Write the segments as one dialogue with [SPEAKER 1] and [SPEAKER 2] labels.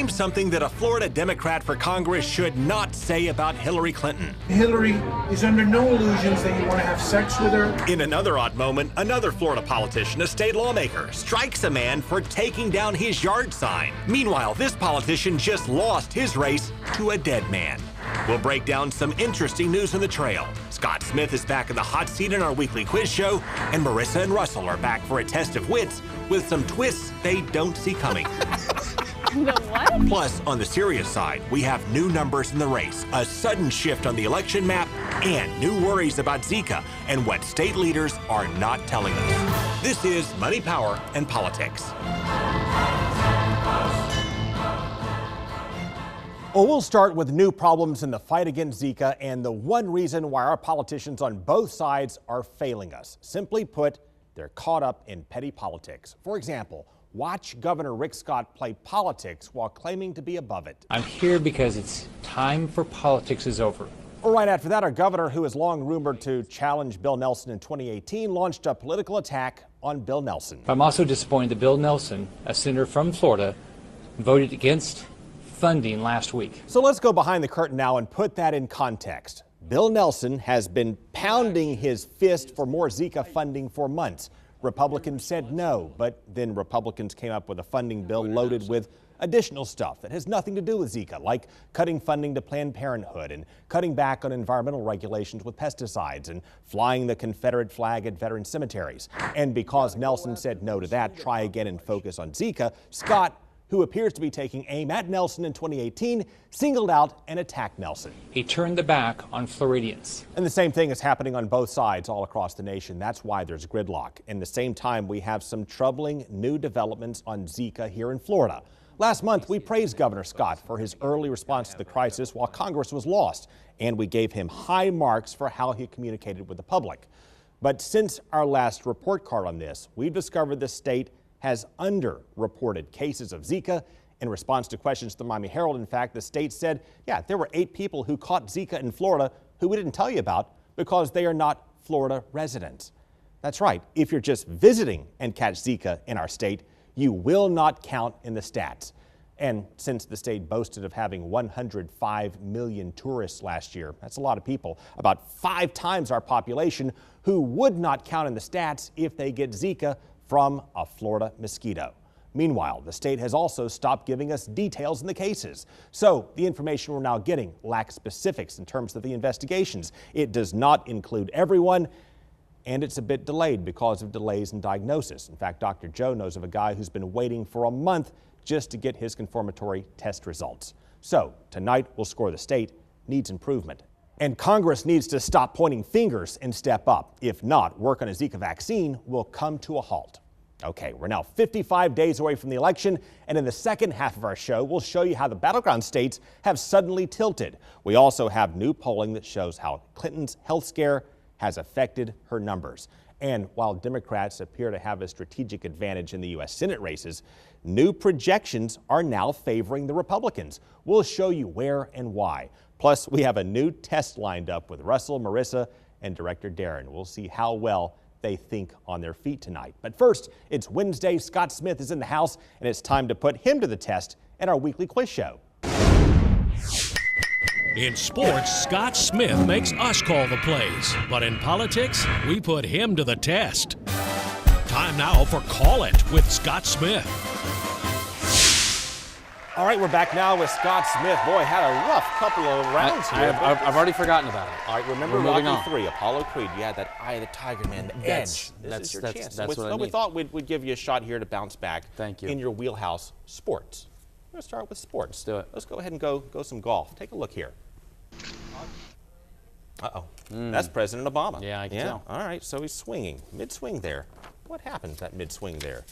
[SPEAKER 1] Name something that a Florida Democrat for Congress should not say about Hillary Clinton.
[SPEAKER 2] Hillary is under no illusions that you want to have sex with her.
[SPEAKER 1] In another odd moment, another Florida politician, a state lawmaker, strikes a man for taking down his yard sign. Meanwhile, this politician just lost his race to a dead man. We'll break down some interesting news on the trail. Scott Smith is back in the hot seat in our weekly quiz show, and Merissa and Russell are back for a test of wits with some twists they don't see coming.
[SPEAKER 3] The what?
[SPEAKER 1] Plus, on the serious side, we have new numbers in the race, a sudden shift on the election map, and new worries about Zika and what state leaders are not telling us. This is Money, Power, and Politics. Well, we'll start with new problems in the fight against Zika and the one reason why our politicians on both sides are failing us. Simply put, they're caught up in petty politics. For example, watch Governor Rick Scott play politics while claiming to be above it.
[SPEAKER 4] I'm here because it's time for politics is over.
[SPEAKER 1] Right after that, our governor, who is long rumored to challenge Bill Nelson in 2018, launched a political attack on Bill Nelson.
[SPEAKER 4] I'm also disappointed that Bill Nelson, a senator from Florida, voted against funding last week.
[SPEAKER 1] So let's go behind the curtain now and put that in context. Bill Nelson has been pounding his fist for more Zika funding for months. Republicans said no, but then Republicans came up with a funding bill loaded with additional stuff that has nothing to do with Zika, like cutting funding to Planned Parenthood and cutting back on environmental regulations with pesticides and flying the Confederate flag at veteran cemeteries. And because Nelson said no to that, try again and focus on Zika, Scott, who appears to be taking aim at Nelson in 2018, singled out and attacked Nelson.
[SPEAKER 4] He turned the back on Floridians.
[SPEAKER 1] And the same thing is happening on both sides all across the nation. That's why there's gridlock. In the same time, we have some troubling new developments on Zika here in Florida. Last month, we praised Governor Scott for his early response to the crisis while Congress was lost, and we gave him high marks for how he communicated with the public. But since our last report card on this, we've discovered the state has underreported cases of Zika. In response to questions to the Miami Herald, in fact, the state said, yeah, there were 8 people who caught Zika in Florida who we didn't tell you about because they are not Florida residents. That's right. If you're just visiting and catch Zika in our state, you will not count in the stats. And since the state boasted of having 105 million tourists last year, that's a lot of people, about 5 times our population, who would not count in the stats if they get Zika from a Florida mosquito. Meanwhile, the state has also stopped giving us details in the cases. So the information we're now getting lacks specifics in terms of the investigations. It does not include everyone, and it's a bit delayed because of delays in diagnosis. In fact, Dr. Joe knows of a guy who's been waiting for a month just to get his confirmatory test results. So tonight we'll score the state needs improvement. And Congress needs to stop pointing fingers and step up. If not, work on a Zika vaccine will come to a halt. Okay, we're now 55 days away from the election, and in the second half of our show, we'll show you how the battleground states have suddenly tilted. We also have new polling that shows how Clinton's health scare has affected her numbers. And while Democrats appear to have a strategic advantage in the U.S. Senate races, new projections are now favoring the Republicans. We'll show you where and why. Plus, we have a new test lined up with Russell, Merissa, and Director Darren. We'll see how well they think on their feet tonight. But first, it's Wednesday. Scott Smith is in the house, and it's time to put him to the test in our weekly quiz show.
[SPEAKER 5] In sports, Scott Smith makes us call the plays. But in politics, we put him to the test. Time now for Call It with Scott Smith.
[SPEAKER 1] All right, we're back now with Scott Smith. Boy, had a rough couple of rounds here.
[SPEAKER 6] I've already forgotten about it.
[SPEAKER 1] All right, remember Rocky 3, Apollo Creed. You had that eye of the tiger, man, the edge. This is your chance.
[SPEAKER 6] That's what I need.
[SPEAKER 1] We thought we'd give you a shot here to bounce back.
[SPEAKER 6] Thank you.
[SPEAKER 1] In your wheelhouse, sports. We're going to start with sports.
[SPEAKER 6] Let's do it.
[SPEAKER 1] Let's go ahead and go some golf. Take a look here. Uh-oh. That's President Obama.
[SPEAKER 6] Yeah, I can tell.
[SPEAKER 1] All right, so he's swinging. Mid-swing there. What happened to that mid-swing there?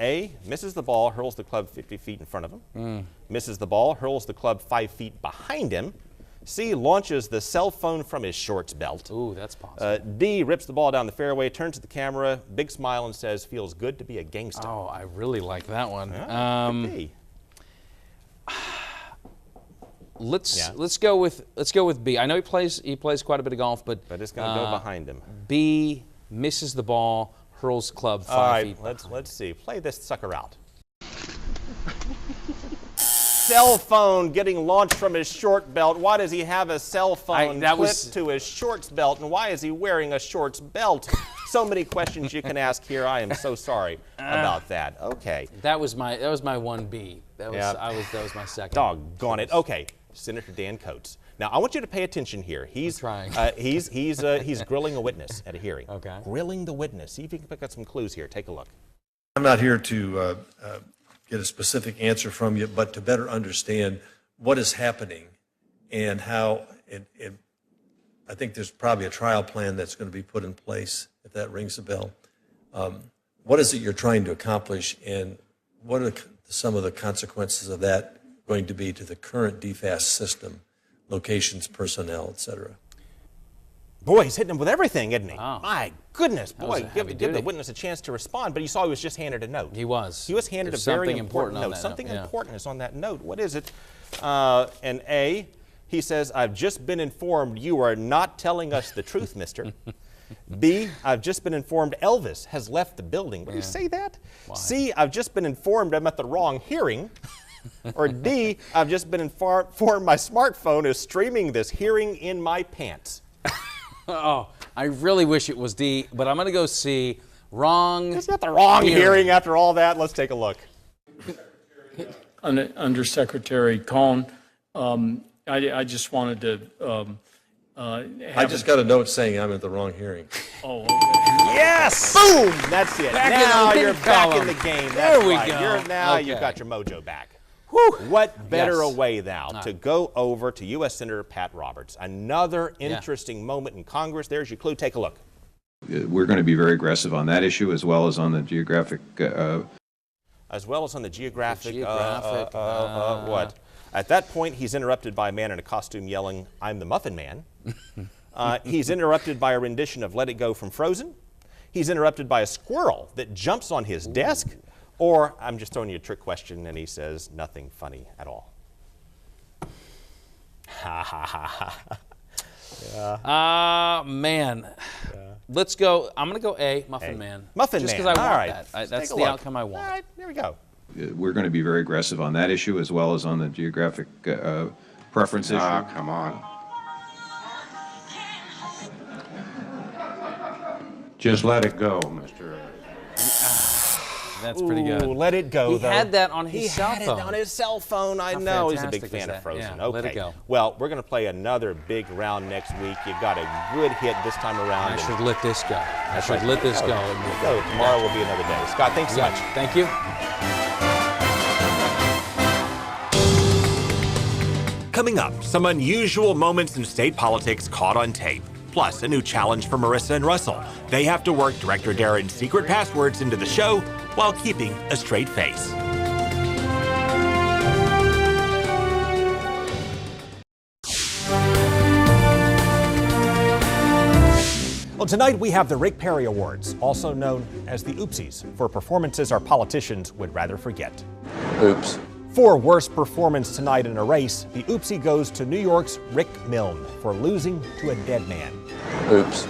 [SPEAKER 1] A, misses the ball, hurls the club 50 feet in front of him. Misses the ball, hurls the club 5 feet behind him. C, launches the cell phone from his shorts belt.
[SPEAKER 6] Ooh, that's possible.
[SPEAKER 1] D, rips the ball down the fairway, turns to the camera, big smile, and says, "Feels good to be a gangster."
[SPEAKER 6] Oh, I really like that one.
[SPEAKER 1] Could be.
[SPEAKER 6] Let's go with B. I know he plays quite a bit of golf, but
[SPEAKER 1] it's going to go behind him.
[SPEAKER 6] B, misses the ball, hurls club 5 feet.
[SPEAKER 1] Let's see. Play this sucker out. cell phone getting launched from his short belt. Why does he have a cell phone clipped to his shorts belt? And why is he wearing a shorts belt? So many questions you can ask here. I am so sorry about that. Okay.
[SPEAKER 6] That was my 1B. That was my second.
[SPEAKER 1] Doggone it. Okay. Senator Dan Coates. Now I want you to pay attention here. He's
[SPEAKER 6] trying.
[SPEAKER 1] He's grilling a witness at a hearing.
[SPEAKER 6] Okay.
[SPEAKER 1] Grilling the witness. See if you can pick up some clues here. Take a look.
[SPEAKER 7] I'm not here to get a specific answer from you, but to better understand what is happening and how. I think there's probably a trial plan that's going to be put in place, if that rings a bell. What is it you're trying to accomplish, and what are some of the consequences of that going to be to the current DFAS system, locations, personnel, et cetera?
[SPEAKER 1] Boy, he's hitting him with everything, isn't he?
[SPEAKER 6] Oh.
[SPEAKER 1] My goodness, boy, give the
[SPEAKER 6] duty.
[SPEAKER 1] witness a chance to respond, but you saw he was just handed a note.
[SPEAKER 6] He was.
[SPEAKER 1] He was handed
[SPEAKER 6] There's
[SPEAKER 1] a very
[SPEAKER 6] something
[SPEAKER 1] important note.
[SPEAKER 6] on that
[SPEAKER 1] Something
[SPEAKER 6] note, yeah.
[SPEAKER 1] important is on that note. What is it? And A, he says, I've just been informed you are not telling us the truth, mister. B, I've just been informed Elvis has left the building. Would you say that?
[SPEAKER 6] Why?
[SPEAKER 1] C, I've just been informed I'm at the wrong hearing. Or D, I've just been informed my smartphone is streaming this hearing in my pants.
[SPEAKER 6] Oh, I really wish it was D, but I'm going to go C. Wrong.
[SPEAKER 1] It's not the wrong hearing after all that. Let's take a look.
[SPEAKER 8] Undersecretary Cohn, I just wanted to
[SPEAKER 7] I just got a note saying I'm at the wrong hearing.
[SPEAKER 8] Oh, okay.
[SPEAKER 1] Yes! Boom! That's it. Now you're back in the game.
[SPEAKER 6] There we go.
[SPEAKER 1] You've got your mojo back. Whew. What better a way now to go over to U.S. Senator Pat Roberts? Another interesting moment in Congress. There's your clue. Take a look.
[SPEAKER 9] We're going to be very aggressive on that issue as well as on the geographic.
[SPEAKER 1] As well as on the geographic. What? At that point, he's interrupted by a man in a costume yelling, "I'm the Muffin Man." He's interrupted by a rendition of "Let It Go" from Frozen. He's interrupted by a squirrel that jumps on his desk. Or I'm just throwing you a trick question, and he says nothing funny at all. Ha ha ha ha.
[SPEAKER 6] Man. Yeah. Let's go. I'm going to go A, Muffin Man.
[SPEAKER 1] Muffin
[SPEAKER 6] just
[SPEAKER 1] Man.
[SPEAKER 6] Just because I want
[SPEAKER 1] that.
[SPEAKER 6] That's the outcome I want.
[SPEAKER 1] All right, here we go.
[SPEAKER 9] We're going to be very aggressive on that issue as well as on the geographic preference issue.
[SPEAKER 10] Come on. Just let it go, Mr.
[SPEAKER 6] That's pretty good.
[SPEAKER 1] Let it go,
[SPEAKER 6] He had that on his cell phone.
[SPEAKER 1] He had it on his cell phone. I know. He's a big fan of Frozen.
[SPEAKER 6] Yeah,
[SPEAKER 1] okay.
[SPEAKER 6] let it go.
[SPEAKER 1] Well, we're going to play another big round next week. You got a good hit this time around.
[SPEAKER 6] I should let this go. I should let this go.
[SPEAKER 1] Tomorrow will be another day. Scott, thanks so much.
[SPEAKER 6] Thank you.
[SPEAKER 1] Coming up, some unusual moments in state politics caught on tape. Plus, a new challenge for Merissa and Russell. They have to work Director Darren's secret passwords into the show while keeping a straight face. Well, tonight we have the Rick Perry Awards, also known as the Oopsies, for performances our politicians would rather forget.
[SPEAKER 10] Oops.
[SPEAKER 1] For worst performance tonight in a race, the Oopsie goes to New York's Rick Milne for losing to a dead man.
[SPEAKER 10] Oops.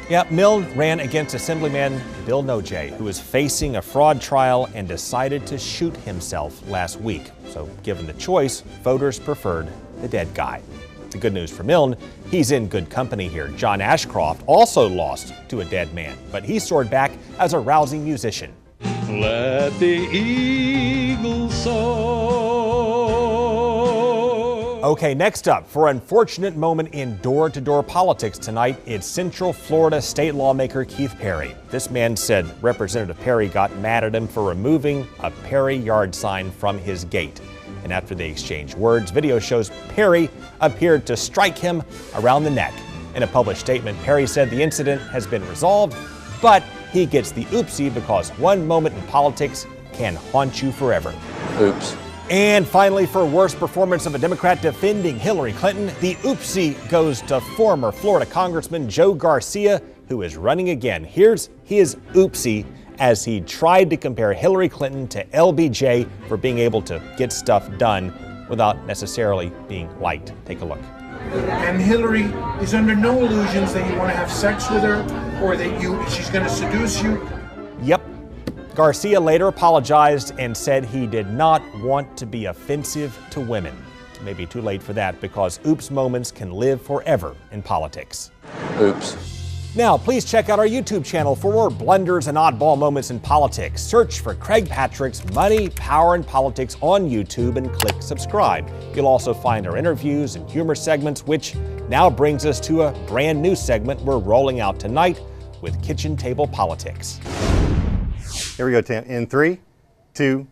[SPEAKER 1] Yeah, Milne ran against Assemblyman Bill Nojay, who is facing a fraud trial and decided to shoot himself last week. So given the choice, voters preferred the dead guy. The good news for Milne, he's in good company here. John Ashcroft also lost to a dead man, but he soared back as a rousing musician.
[SPEAKER 8] Let the eagles soar.
[SPEAKER 1] Okay, next up, for an unfortunate moment in door-to-door politics tonight, it's Central Florida state lawmaker Keith Perry. This man said Representative Perry got mad at him for removing a Perry yard sign from his gate. And after they exchanged words, video shows Perry appeared to strike him around the neck. In a published statement, Perry said the incident has been resolved, but he gets the oopsie because one moment in politics can haunt you forever.
[SPEAKER 10] Oops.
[SPEAKER 1] And finally, for worst performance of a Democrat defending Hillary Clinton, the oopsie goes to former Florida Congressman Joe Garcia, who is running again. Here's his oopsie as he tried to compare Hillary Clinton to LBJ for being able to get stuff done without necessarily being liked. Take a look.
[SPEAKER 2] And Hillary is under no illusions that you want to have sex with her or that she's going to seduce you.
[SPEAKER 1] Yep. Garcia later apologized and said he did not want to be offensive to women. Maybe too late for that, because oops moments can live forever in politics.
[SPEAKER 10] Oops.
[SPEAKER 1] Now, please check out our YouTube channel for more blunders and oddball moments in politics. Search for Craig Patrick's Money, Power, and Politics on YouTube and click subscribe. You'll also find our interviews and humor segments, which now brings us to a brand new segment we're rolling out tonight with Kitchen Table Politics.
[SPEAKER 11] Here we go, Tim. In 3, 2,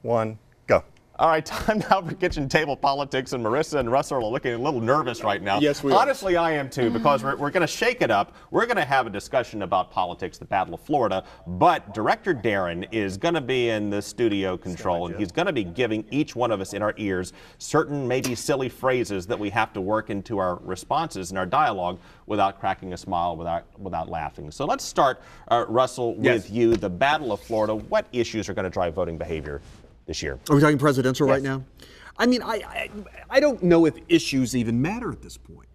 [SPEAKER 11] 1, go.
[SPEAKER 1] All right, time now for Kitchen Table Politics, and Merissa and Russell are looking a little nervous right now.
[SPEAKER 11] Yes, we are.
[SPEAKER 1] Honestly, I am too, because we're going to shake it up. We're going to have a discussion about politics, the Battle of Florida, but Director Darren is going to be in the studio control, and he's going to be giving each one of us in our ears certain maybe silly phrases that we have to work into our responses and our dialogue without cracking a smile, without laughing. So let's start, Russell, with you. The Battle of Florida, what issues are going to drive voting behavior this year?
[SPEAKER 12] Are we talking presidential right now? I mean, I don't know if issues even matter at this point.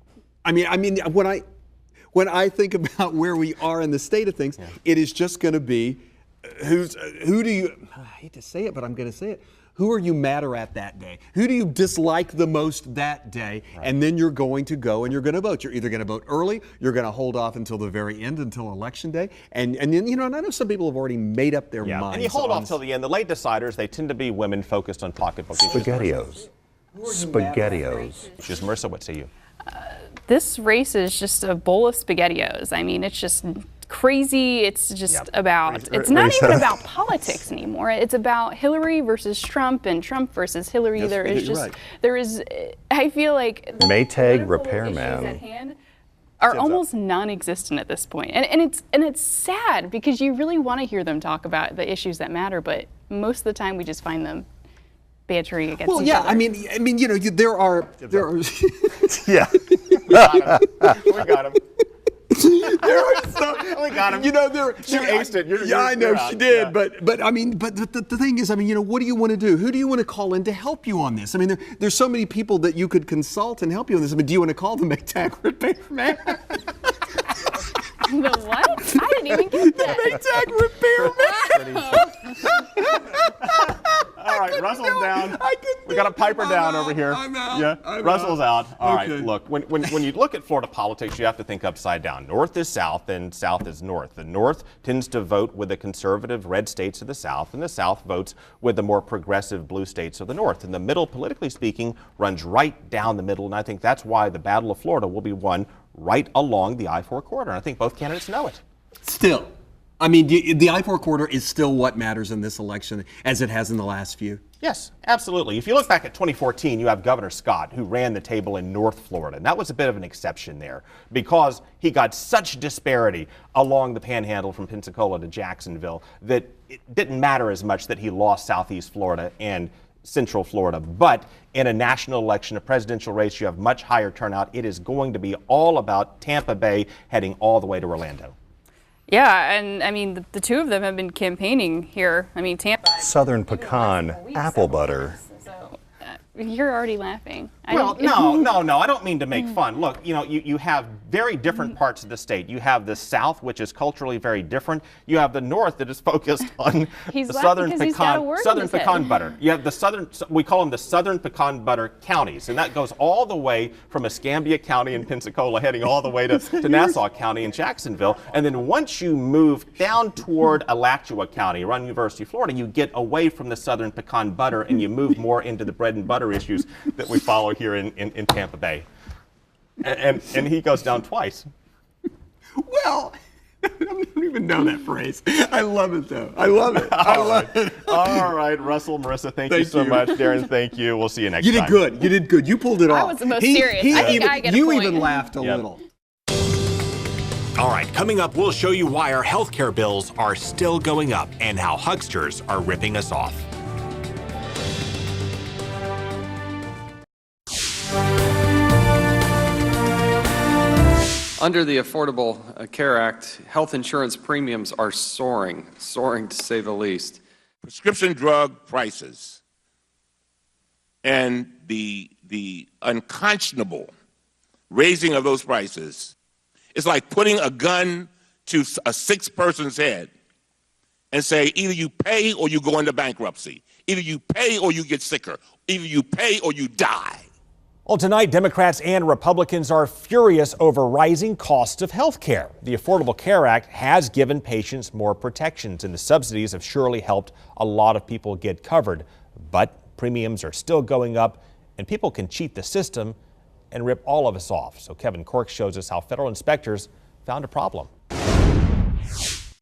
[SPEAKER 12] I mean, when I think about where we are in the state of things, it is just going to be who do you? I hate to say it, but I'm going to say it. Who are you madder at that day? Who do you dislike the most that day? Right. And then you're going to go and you're going to vote. You're either going to vote early, you're going to hold off until the very end, until Election Day. And then, you know, and I know some people have already made up their minds.
[SPEAKER 1] And you hold off till the end. The late deciders, they tend to be women focused on pocketbook issues.
[SPEAKER 11] SpaghettiOs.
[SPEAKER 1] Just Merissa, what say you?
[SPEAKER 3] This race is just a bowl of SpaghettiOs. I mean, it's just crazy. It's just about, it's not even about politics anymore. It's about Hillary versus Trump and Trump versus Hillary.
[SPEAKER 11] Yes,
[SPEAKER 3] there is just, there is, I feel like the
[SPEAKER 11] Maytag
[SPEAKER 3] political
[SPEAKER 11] repairman
[SPEAKER 3] issues at hand are almost non-existent at this point. And it's sad, because you really want to hear them talk about the issues that matter, but most of the time we just find them bantering against each other.
[SPEAKER 12] I mean, you know, there are
[SPEAKER 11] yeah.
[SPEAKER 1] We got him.
[SPEAKER 12] There are some,
[SPEAKER 1] we got him.
[SPEAKER 12] You know,
[SPEAKER 1] she aced it.
[SPEAKER 12] I know she did,
[SPEAKER 1] yeah.
[SPEAKER 12] but I mean, but the thing is, I mean, you know, what do you want to do? Who do you want to call in to help you on this? I mean, there's so many people that you could consult and help you on this. I mean, do you want to call the Maytag repairman?
[SPEAKER 3] The what? I didn't even get that.
[SPEAKER 12] The Maytag repairman.
[SPEAKER 1] All right, Russell's down. We got a piper
[SPEAKER 12] I'm
[SPEAKER 1] down
[SPEAKER 12] out.
[SPEAKER 1] over here.
[SPEAKER 12] I'm out.
[SPEAKER 1] Yeah,
[SPEAKER 12] I'm
[SPEAKER 1] Russell's out. All right,
[SPEAKER 12] Okay.
[SPEAKER 1] look, when you look at Florida politics, you have to think upside down. North is south and south is north. The north tends to vote with the conservative red states of the south, and the south votes with the more progressive blue states of the north. And the middle, politically speaking, runs right down the middle, and I think that's why the Battle of Florida will be won right along the I-4 corridor. And I think both candidates know it.
[SPEAKER 12] Still, I mean, the I-4 corridor is still what matters in this election, as it has in the last few.
[SPEAKER 1] Yes, absolutely. If you look back at 2014, you have Governor Scott, who ran the table in North Florida. And that was a bit of an exception there, because he got such disparity along the panhandle from Pensacola to Jacksonville that it didn't matter as much that he lost Southeast Florida and Central Florida. But in a national election, a presidential race, you have much higher turnout. It is going to be all about Tampa Bay heading all the way to Orlando.
[SPEAKER 3] Yeah, and I mean, the two of them have been campaigning here. I mean, Tampa.
[SPEAKER 11] Southern pecan apple butter.
[SPEAKER 3] So, you're already laughing.
[SPEAKER 1] Well, no, I don't mean to make fun. Look, you know, you have very different parts of the state. You have the South, which is culturally very different. You have the North that is focused on the southern pecan butter. You have the southern, we call them the southern pecan butter counties, and that goes all the way from Escambia County in Pensacola, heading all the way to Nassau County in Jacksonville. And then once you move down toward Alachua County, around University, Florida, you get away from the southern pecan butter and you move more into the bread and butter issues that we follow here in Tampa Bay. And he goes down twice.
[SPEAKER 12] Well, I don't even know that phrase. I love it, though. I love it. I love it.
[SPEAKER 1] All right, Russell, Marissa, thank you so much. Darren, thank you. We'll see you next time.
[SPEAKER 12] You did good. You did good. You pulled it off.
[SPEAKER 3] I was the most serious. I think I get a
[SPEAKER 12] You
[SPEAKER 3] point.
[SPEAKER 12] even laughed a little.
[SPEAKER 1] All right, coming up, we'll show you why our health care bills are still going up and how hucksters are ripping us off.
[SPEAKER 6] Under the Affordable Care Act, health insurance premiums are soaring to say the least.
[SPEAKER 13] Prescription drug prices and the unconscionable raising of those prices is like putting a gun to a sick person's head and say either you pay or you go into bankruptcy. Either you pay or you get sicker. Either you pay or you die.
[SPEAKER 1] Well, tonight, Democrats and Republicans are furious over rising costs of health care. The Affordable Care Act has given patients more protections, and the subsidies have surely helped a lot of people get covered. But premiums are still going up, and people can cheat the system and rip all of us off. So Kevin Cork shows us how federal inspectors found a problem.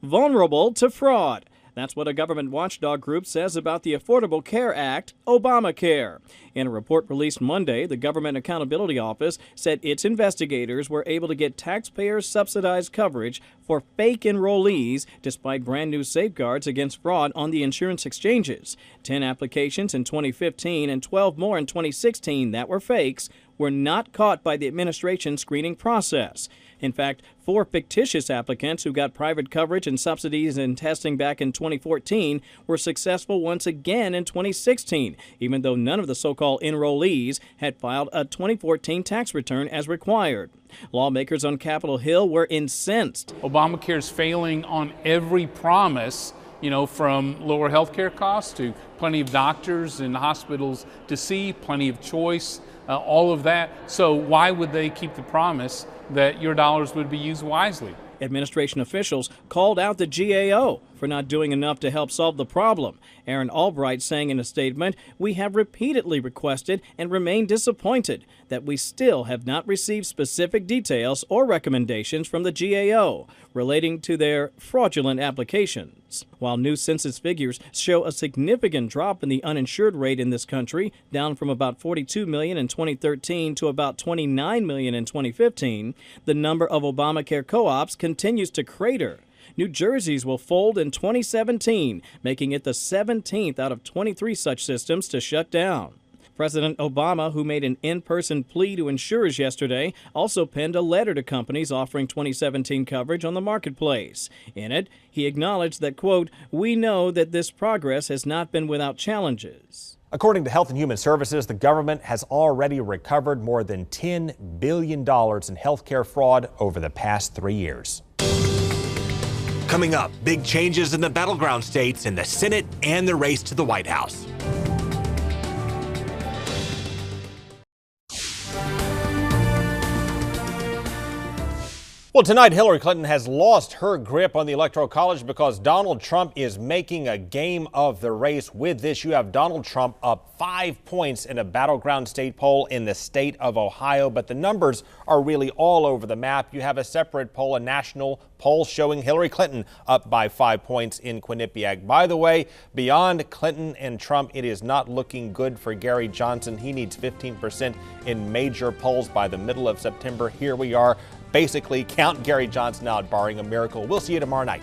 [SPEAKER 14] Vulnerable to fraud. That's what a government watchdog group says about the Affordable Care Act, Obamacare. In a report released Monday, the Government Accountability Office said its investigators were able to get taxpayer-subsidized coverage for fake enrollees despite brand new safeguards against fraud on the insurance exchanges. 10 applications in 2015 and 12 more in 2016 that were fakes were not caught by the administration's screening process. In fact, 4 fictitious applicants who got private coverage and subsidies and testing back in 2014 were successful once again in 2016, even though none of the so-called enrollees had filed a 2014 tax return as required. Lawmakers on Capitol Hill were incensed.
[SPEAKER 15] Obamacare is failing on every promise, from lower health care costs to plenty of doctors and hospitals to see, plenty of choice, all of that. So why would they keep the promise that your dollars would be used wisely?
[SPEAKER 14] Administration officials called out the GAO for not doing enough to help solve the problem. Aaron Albright saying in a statement, "We have repeatedly requested and remain disappointed that we still have not received specific details or recommendations from the GAO relating to their fraudulent applications." While new census figures show a significant drop in the uninsured rate in this country, down from about 42 million in 2013 to about 29 million in 2015, the number of Obamacare co-ops continues to crater. New Jersey's will fold in 2017, making it the 17th out of 23 such systems to shut down. President Obama, who made an in-person plea to insurers yesterday, also penned a letter to companies offering 2017 coverage on the marketplace. In it, he acknowledged that, quote, "We know that this progress has not been without challenges."
[SPEAKER 1] According to Health and Human Services, the government has already recovered more than $10 billion in health care fraud over the past 3 years. Coming up, big changes in the battleground states in the Senate and the race to the White House. Well, tonight, Hillary Clinton has lost her grip on the Electoral College because Donald Trump is making a game of the race. With this, you have Donald Trump up 5 points in a battleground state poll in the state of Ohio, but the numbers are really all over the map. You have a separate poll, a national poll showing Hillary Clinton up by 5 points in Quinnipiac. By the way, beyond Clinton and Trump, it is not looking good for Gary Johnson. He needs 15% in major polls by the middle of September. Here we are. Basically, count Gary Johnson out, barring a miracle. We'll see you tomorrow night.